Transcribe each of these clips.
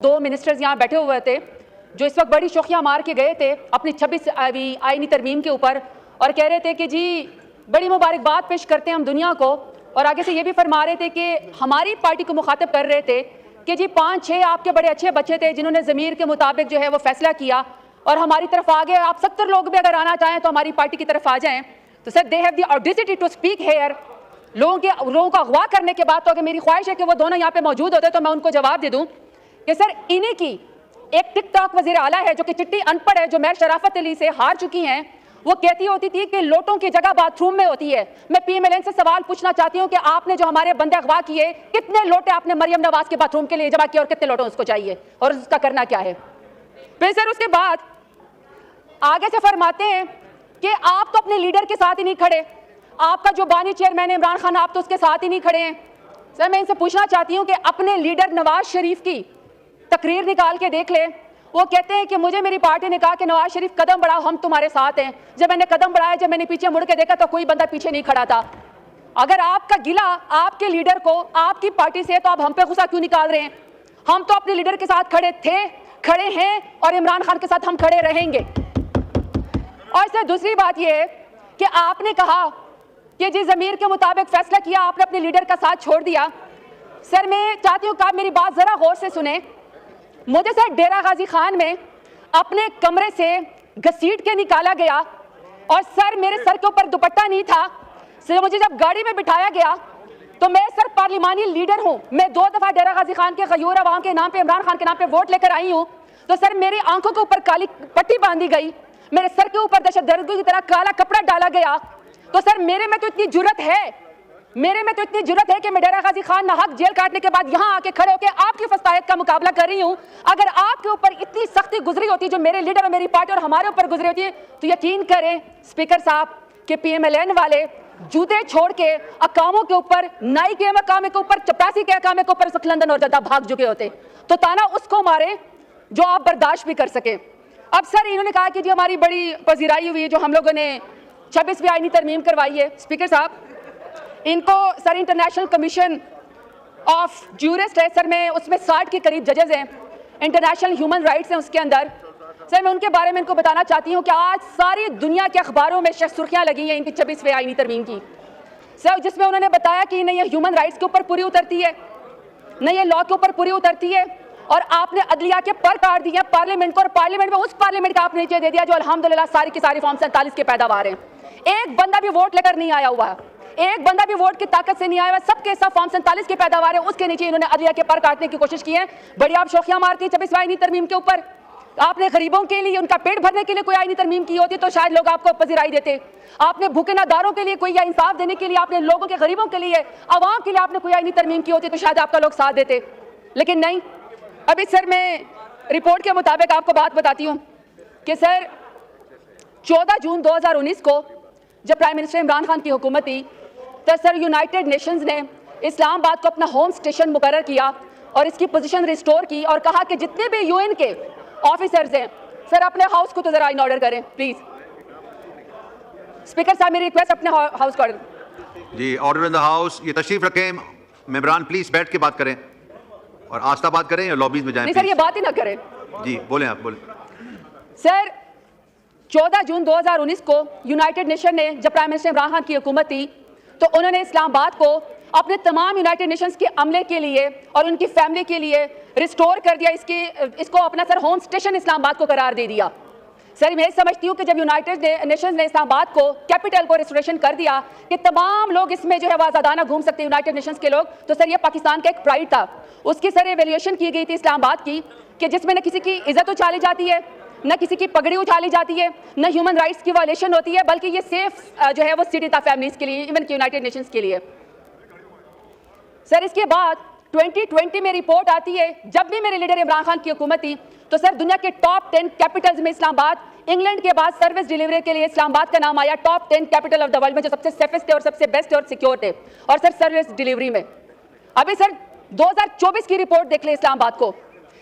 दो मिनिस्टर्स यहाँ बैठे हुए थे जो इस वक्त बड़ी शोखियाँ मार के गए थे अपनी 26वीं आईनी तरमीम के ऊपर और कह रहे थे कि जी बड़ी मुबारकबाद पेश करते हैं हम दुनिया को, और आगे से ये भी फरमा रहे थे कि हमारी पार्टी को मुखातब कर रहे थे कि जी 5-6 आपके बड़े अच्छे बच्चे थे जिन्होंने ज़मीर के मुताबिक जो है वो फैसला किया और हमारी तरफ आ गए, आप 70 लोग भी अगर आना चाहें तो हमारी पार्टी की तरफ आ जाएं। तो sir they have the audacity to speak here. लोगों को अगवा करने के बाद तो अगर मेरी ख्वाहिश है कि वो दोनों यहाँ पे मौजूद होते तो मैं उनको जवाब दे दूँ कि सर इन्हीं की एक टिकटॉक वज़ीर आला है जो कि चिट्टी अनपढ़ है, जो मेयर शराफत अली से हार चुकी हैं, वो कहती होती थी कि लोटों की जगह बाथरूम में होती है। मैं PMLN से सवाल पूछना चाहती हूँ कि आपने जो हमारे बंदे अगवा किए, कितने लोटे आपने मरियम नवाज के बाथरूम के लिए जमा किए और कितने लोटे उसको चाहिए और उसका करना क्या है? फिर सर उसके बाद आगे से फरमाते हैं कि आप तो अपने लीडर के साथ ही नहीं खड़े, आपका जो बानी चेयरमैन इमरान खान आप तो उसके साथ ही नहीं खड़े हैं। सर मैं इनसे पूछना चाहती हूँ कि अपने लीडर नवाज शरीफ की तकरीर निकाल के देख ले। वो कहते हैं कि मुझे मेरी पार्टी ने कहा कि नवाज शरीफ कदम बढ़ाओ, हम तुम्हारे साथ हैं। जब मैंने कदम बढ़ाया, जब मैंने पीछे मुड़ के देखा तो कोई बंदा पीछे नहीं खड़ा था। अगर आपका गिला आपके लीडर को आपकी पार्टी से, तो आप हम पे गुस्सा क्यों निकाल रहे हैं? हम तो अपने लीडर के साथ खड़े थे, खड़े हैं और इमरान खान के साथ हम खड़े रहेंगे। और सर दूसरी बात यह है कि आपने कहा कि जी ज़मीर के मुताबिक फैसला किया, आपने अपने लीडर का साथ छोड़ दिया। सर मैं चाहती हूँ कि आप मेरी बात ज़रा गौर से सुने। मुझे सर डेरा गाजी खान में अपने कमरे से घसीट के निकाला गया और सर मेरे सर के ऊपर दुपट्टा नहीं था। सर मुझे जब गाड़ी में बिठाया गया तो मैं सर पार्लिमानी लीडर हूँ, मैं 2 दफ़ा डेरा गाजी खान के गयूर अवाम के नाम पे, इमरान खान के नाम पे वोट लेकर आई हूँ। तो सर मेरी आंखों के ऊपर काली पट्टी बांधी गई, मेरे सर के ऊपर दहशतगर्दों की तरह काला कपड़ा डाला गया। तो सर मेरे में तो इतनी जुर्रत है कि मैं डेरा गाजी खान नाहक जेल काटने के बाद यहाँ आके खड़े होकर आपकी फसायत का मुकाबला कर रही हूँ। अगर आपके ऊपर इतनी सख्ती गुजरी होती जो मेरे लीडर और मेरी पार्टी और हमारे ऊपर गुजरी होती है तो यकीन करें स्पीकर साहब कि PMLN वाले जूते छोड़ के अकामों के ऊपर, नाई के मकामे के ऊपर, चपरासी के अकामे के ऊपर लंदन और जद्दा भाग चुके होते। तो ताना उसको मारे जो आप बर्दाश्त भी कर सके। अब सर इन्होंने कहा कि जी हमारी बड़ी पजीराई हुई है जो हम लोगों ने 26वीं आईनी तरमीम करवाई है। स्पीकर साहब इनको sir international commission of jurist है सर, में उसमें 60 के करीब जजेस हैं, इंटरनेशनल ह्यूमन राइट्स हैं उसके अंदर। सर मैं उनके बारे में इनको बताना चाहती हूँ कि आज सारी दुनिया के अखबारों में सुर्खियाँ लगी हैं इनकी 26वीं आईनी तरमीम की सर, जिसमें उन्होंने बताया कि न ये ह्यूमन राइट्स के ऊपर पूरी उतरती है, न ये लॉ के ऊपर पूरी उतरती है। और आपने अदलिया के पर काट दिए पार्लियामेंट को, और पार्लियामेंट में उस पार्लियामेंट का आपने नीचे दे दिया जो अल्हम्दुलिल्लाह सारी की सारी फॉर्म 47 के पैदावार हैं। एक बंदा भी वोट लेकर नहीं आया हुआ, एक बंदा भी वोट की ताकत से नहीं आया हुआ, सबके सब फॉर्म 47 के पैदावार है, उसके नीचे इन्होंने अदलिया के पर काटने की कोशिश की है। बड़ी आप शोखियां मारती हैं 26वीं आईनी तरमीम के ऊपर। आपने गरीबों के लिए, उनका पेट भरने के लिए कोई आईनी तरमीम की होती तो शायद लोग आपको पजीराई देते। आपने भूखे नादारों के लिए कोई, या इंसाफ देने के लिए आपने लोगों के, गरीबों के लिए, आवाम के लिए आपने कोई आईनी तरमीम की होती तो शायद आपका लोग साथ देते, लेकिन नहीं। अभी सर मैं रिपोर्ट के मुताबिक आपको बात बताती हूँ कि सर 14 जून 2019 को जब प्राइम मिनिस्टर इमरान खान की हुकूमत थी तो सर यूनाइटेड नेशंस ने इस्लामाबाद को अपना होम स्टेशन मुकर्रर किया और इसकी पोजीशन रिस्टोर की और कहा कि जितने भी UN के ऑफिसर्स हैं सर अपने हाउस को तो जरा इन ऑर्डर करें प्लीज। स्पीकर साहब मेरी रिक्वेस्ट अपने हाउस को ऑर्डर जी, ऑर्डर इन द हाउस। ये तशरीफ रखें मेंबरान, प्लीज बैठ के बात करें और आस्था बात करें या लॉबीज में जाएं। नहीं सर ये बात ही ना करें। जी बोलें, आप बोलें। सर 14 जून 2019 को यूनाइटेड नेशन ने जब प्राइम मिनिस्टर इमरान खान की हुकूमत थी तो उन्होंने इस्लामाबाद को अपने तमाम यूनाइटेड नेशंस के अमले के लिए और उनकी फैमिली के लिए रिस्टोर कर दिया। इसको अपना सर होम स्टेशन इस्लामाबाद को करार दे दिया। सर मैं समझती हूँ कि जब यूनाइटेड नेशंस ने इस्लामाबाद को, कैपिटल को रिस्टोरेशन कर दिया कि तमाम लोग इसमें जो है आज़ादाना घूम सकते हैं यूनाइटेड नेशंस के लोग, तो सर ये पाकिस्तान का एक प्राइड था। उसकी सर एवेल्यूएशन की गई थी इस्लामाबाद की कि जिसमें न किसी की इज्जत उछाली जाती है, न किसी की पगड़ी उछाली जाती है, न ह्यूमन राइट्स की वायलेशन होती है, बल्कि ये सेफ जो है वो सिटी था फैमिलीज के लिए, इवन कि यूनाइटेड नेशंस के लिए। सर इसके बाद 2020 में रिपोर्ट आती है, जब भी मेरे लीडर इमरान खान की हुकूमत थी तो सर दुनिया के टॉप 10 कैपिटल्स में इस्लामाबाद, इंग्लैंड के बाद सर्विस डिलीवरी के लिए इस्लामाबाद का नाम आया top 10 capital of the world में, जो सबसे सेफेस्ट थे और सबसे बेस्ट और सिक्योर थे, और सर सर्विस डिलीवरी में। अभी सर 2024 की रिपोर्ट देख ले इस्लामाबाद को,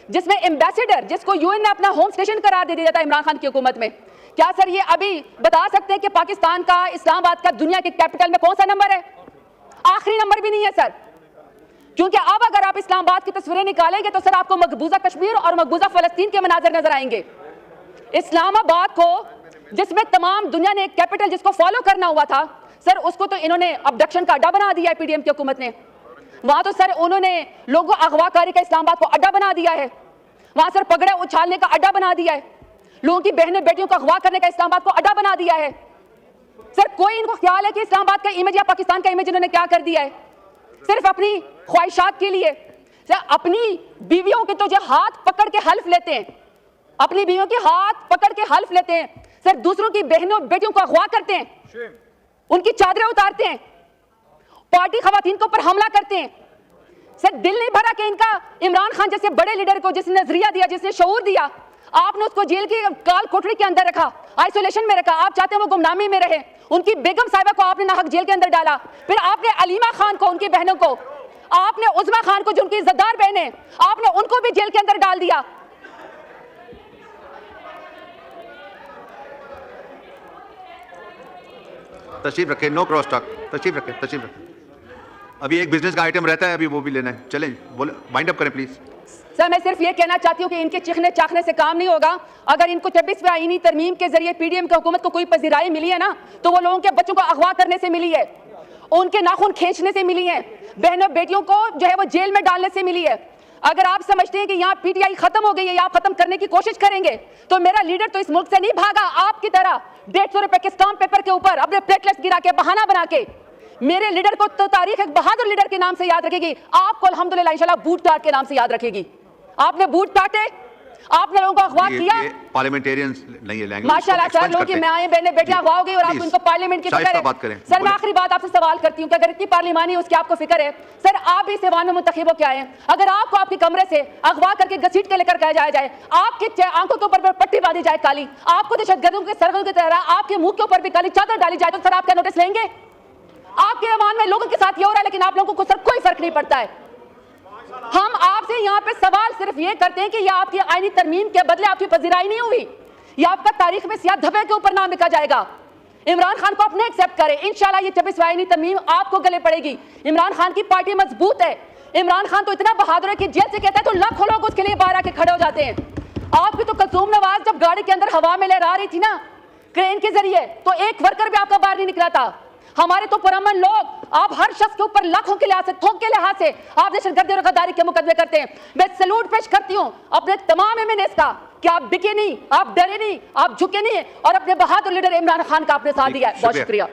जिसमें एम्बेसडर, जिसको UN ने अपना होम स्टेशन करार दे दिया था इमरान खान की हुकूमत में, क्या सर ये अभी बता सकते हैं कि पाकिस्तान का, इस्लामाबाद का दुनिया के कैपिटल में कौन सा नंबर है? आखिरी नंबर भी नहीं है सर। क्योंकि अब अगर आप इस्लामाबाद की तस्वीरें निकालेंगे तो सर आपको मकबूजा कश्मीर और मकबूजा फलस्तीन के मनाजर नजर आएंगे। इस्लामाबाद को जिसमें तमाम दुनिया ने एक कैपिटल जिसको फॉलो करना हुआ था सर, उसको तो इन्होंने अबडक्शन का अड्डा बना दिया है पीडीएम की हुकूमत ने। वहां तो सर उन्होंने लोगों अगवाकारी का इस्लामाबाद को अड्डा बना दिया है। वहां सर पगड़े उछालने का अड्डा बना दिया है। लोगों की बहनें बेटियों को अगवा करने का इस्लामाबाद को अड्डा बना दिया है। सर कोई इनको ख्याल है कि इस्लामाबाद का इमेज या पाकिस्तान का इमेज इन्होंने क्या कर दिया है? सिर्फ अपनी ख्वाहिशात के लिए सर अपनी बीवियों के तो जो हाथ पकड़ के हल्फ लेते हैं, अपनी बीवियों के हाथ पकड़ के हल्फ लेते हैं सर, दूसरों की बहनों बेटियों को अगवा करते हैं, उनकी चादरें उतारते हैं, पार्टी खवातीन के ऊपर हमला करते हैं। सर दिल नहीं भरा कि इनका इमरान खान जैसे बड़े लीडर को जिसने नजरिया दिया, जिसने शऊर दिया, आपने उसको जेल की काल कोठरी के अंदर रखा, आइसोलेशन में रखा। आप चाहते हैं वो गुमनामी में रहे। उनकी बेगम साहिबा को आपने नाहक जेल के अंदर डाला। फिर आपने अलीमा खान को, उनकी बहनों को, आपने उज़मा खान को जो उनकी इज्जतदार बहनें, आपने उनको भी जेल के अंदर डाल दिया। तशरीफ रखें, नो क्रॉस टॉक, तशरीफ रखें, तशरीफ रखें। अभी एक बिजनेस का आइटम रहता है, अभी वो भी लेना है। चलें, बोले, वाइंड अप करें प्लीज। सर मैं सिर्फ ये कहना चाहती हूँ कि इनके चिखने चाखने से काम नहीं होगा। अगर इनको 26वें आईनी तरमीम के जरिए पीडीएम की हुकूमत को कोई पजीराई मिली है ना, तो वो लोगों के बच्चों को अगवा करने से मिली है, उनके नाखून खींचने से मिली है, बहनों बेटियों को जो है वो जेल में डालने से मिली है। अगर आप समझते हैं कि यहाँ पीटीआई खत्म हो गई है या आप खत्म करने की कोशिश करेंगे, तो मेरा लीडर तो इस मुल्क से नहीं भागा आपकी तरह 150 रुपए के स्टाम्प पेपर के ऊपर अपने प्लेटलेट्स गिरा के बहाना बना के। मेरे लीडर को तो तारीख एक बहादुर लीडर के नाम से याद रखेगी, आपको अल्हम्दुलिल्लाह इंशाल्लाह बूट टाट के नाम से याद रखेगी। आपने बूट टाटे, आपने लोगों को अगवा किया। पार्लियामेंटेरियंस नहीं है लैंग्वेज। माशाल्लाह सर, लोगों की माएं बहनें बेटियां अगवा हो गई और आप उनको पार्लियामेंट की फिक्र है। सर मैं आखिरी बात आपसे सवाल करती हूँ कि अगर इतनी पार्लिमानी उसकी आपको फिक्र है, सर आप भी सेवान में मुंतखब हो के आए हैं। अगर आपको आपके कमरे से अगवा करके घसीट के लेकर जाया जाए, आपकी आंखों के ऊपर पट्टी बांधी जाए काली, आपको दहशतगर्दों के सरगों की तरह आपके मुंह के ऊपर भी काली चादर डाली जाए, तो सर आप क्या नोटिस लेंगे? आपके ईमान में लोगों के साथ ये हो रहा है, लेकिन आप लोगों को सर कोई फर्क नहीं पड़ता है। हम आपसे यहाँ पे सवाल सिर्फ ये करते हैं कि ये आपकी आईनी तरमीम के बदले आपकी पजीराई नहीं हुई, ये आपका तारीख में सियाह धब्बे के ऊपर नाम लिखा जाएगा। इमरान खान को अपने एक्सेप्ट करें, इंशाल्लाह ये 26वीं आईनी तरमीम आपको गले पड़ेगी। इमरान खान की पार्टी मजबूत है। इमरान खान तो इतना बहादुर है कि जेल से कहता है तो लाखों लोग उसके लिए बाहर आके खड़े हो जाते हैं। आपकी तो कसूम नवाज जब गाड़ी के अंदर हवा में लहरा रही थी ना क्रेन के जरिए, तो एक वर्कर भी आपका बाहर नहीं निकला था। हमारे तो पुरअमन लोग, आप हर शख्स के ऊपर लाखों के लिहाज से, थोक के लिहाज से आप दहशतगर्दी और गद्दारी के मुकदमे करते हैं। मैं सैल्यूट पेश करती हूँ अपने तमाम एमएनएस का कि आप बिके नहीं, आप डरे नहीं, आप झुके नहीं, और अपने बहादुर लीडर इमरान खान का आपने साथ दिया है। बहुत शुक्रिया।